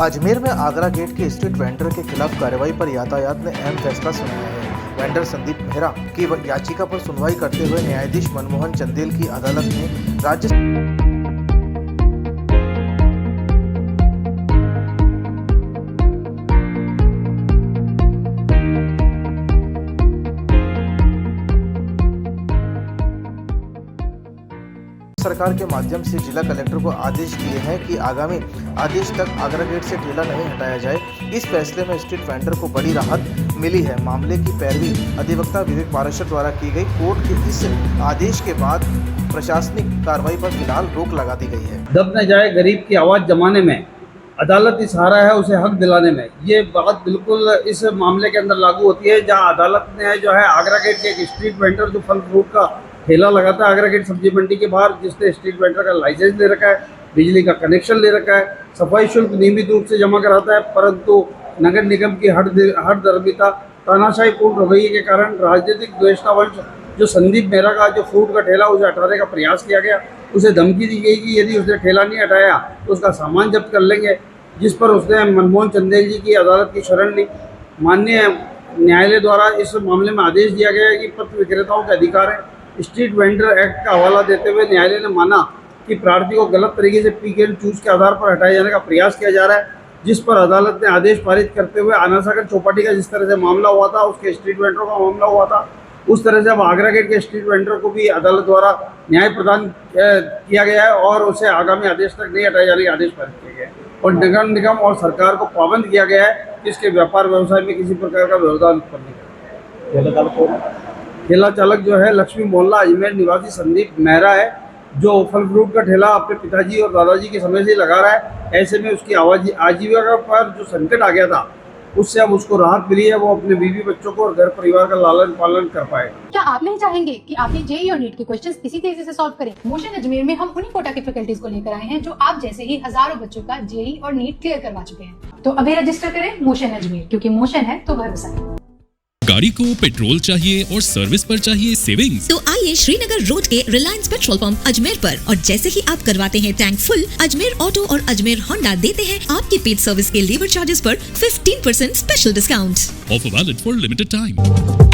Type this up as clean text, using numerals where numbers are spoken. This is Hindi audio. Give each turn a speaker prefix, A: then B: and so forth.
A: अजमेर में आगरा गेट के स्ट्रीट वेंडर के खिलाफ कार्रवाई पर यातायात ने अहम फैसला सुनाया है। वेंडर संदीप मेहरा की याचिका पर सुनवाई करते हुए न्यायाधीश मनमोहन चंदेल की अदालत ने राज्य सरकार के माध्यम से जिला कलेक्टर को आदेश दिए हैं कि आगामी आदेश तक आगरा गेट से ठेला नहीं हटाया जाए। इस फैसले में स्ट्रीट वेंडर को बड़ी राहत मिली है। मामले की पैरवी अधिवक्ता विवेक पाराशर द्वारा की गई। कोर्ट के इस आदेश के बाद प्रशासनिक कार्रवाई पर फिलहाल रोक लगा दी गई है।
B: दब न जाए गरीब की आवाज़ जमाने में, अदालत ही सहारा है उसे हक दिलाने में। ये बात बिल्कुल इस मामले के अंदर लागू होती है, जहाँ अदालत ने जो है आगरा गेट के एक स्ट्रीट वेंडर जो फल फ्रूट का ठेला लगाता है आगरा गेट सब्जी मंडी के बाहर, जिसने स्ट्रीट वेंडर का लाइसेंस ले रखा है, बिजली का कनेक्शन ले रखा है, सफाई शुल्क नियमित रूप से जमा कराता है, परंतु नगर निगम की हठधर्मिता, तानाशाहीपूर्ण रवैये के कारण राजनीतिक द्वेषतावंश जो संदीप मेहरा का जो फ्रूट का ठेला उसे हटाने का प्रयास किया गया। उसे धमकी दी गई कि यदि उसने ठेला नहीं हटाया तो उसका सामान जब्त कर लेंगे, जिस पर उसने मनमोहन चंदेल जी की अदालत की शरण ली। माननीय न्यायालय द्वारा इस मामले में आदेश दिया गया है कि पत्र विक्रेताओं के अधिकार है। स्ट्रीट वेंडर एक्ट का हवाला देते हुए न्यायालय ने माना कि प्रार्थी को गलत तरीके से पिक एंड चूज के आधार पर हटाए जाने का प्रयास किया जा रहा है, जिस पर अदालत ने आदेश पारित करते हुए आनासागर चौपाटी का जिस तरह से मामला हुआ था, उसके स्ट्रीट वेंडरों का मामला हुआ था, उस तरह से अब आगरा गेट के स्ट्रीट वेंडर को भी अदालत द्वारा न्याय प्रदान किया गया है और उसे आगामी आदेश तक नहीं हटाए जाने के आदेश पारित किए गए और नगर निगम और सरकार को पाबंद किया गया है कि इसके व्यापार व्यवसाय में किसी प्रकार का व्यवधान उत्पन्न नहीं करें। ठेला चालक जो है लक्ष्मी मोहल्ला अजमेर निवासी संदीप मेहरा है, जो फल फ्रूट का ठेला अपने पिताजी और दादाजी के समय से लगा रहा है। ऐसे में उसकी आजीविका पर जो संकट आ गया था, उससे अब उसको राहत मिली है। वो अपने बीवी बच्चों को और घर परिवार का लालन पालन कर पाए। क्या
C: आप नहीं चाहेंगे कि आपने जेईई और नीट के क्वेश्चंस इसी तेजी से सॉल्व करें? मोशन अजमेर में हम उन्हीं कोटा के फैकल्टीज को लेकर आए हैं जो आप जैसे ही हजारों बच्चों का जेईई और नीट क्लियर करवा चुके हैं। तो अभी रजिस्टर करें मोशन अजमेर, क्योंकि मोशन है तो भरोसा है।
D: गाड़ी को पेट्रोल चाहिए और सर्विस पर चाहिए सेविंग्स,
E: तो आइए श्रीनगर रोड के रिलायंस पेट्रोल पंप अजमेर पर, और जैसे ही आप करवाते हैं टैंक फुल, अजमेर ऑटो और अजमेर होंडा देते हैं आपके पेड सर्विस के लेबर चार्जेस पर 15% special discount.
D: Offer valid for limited time.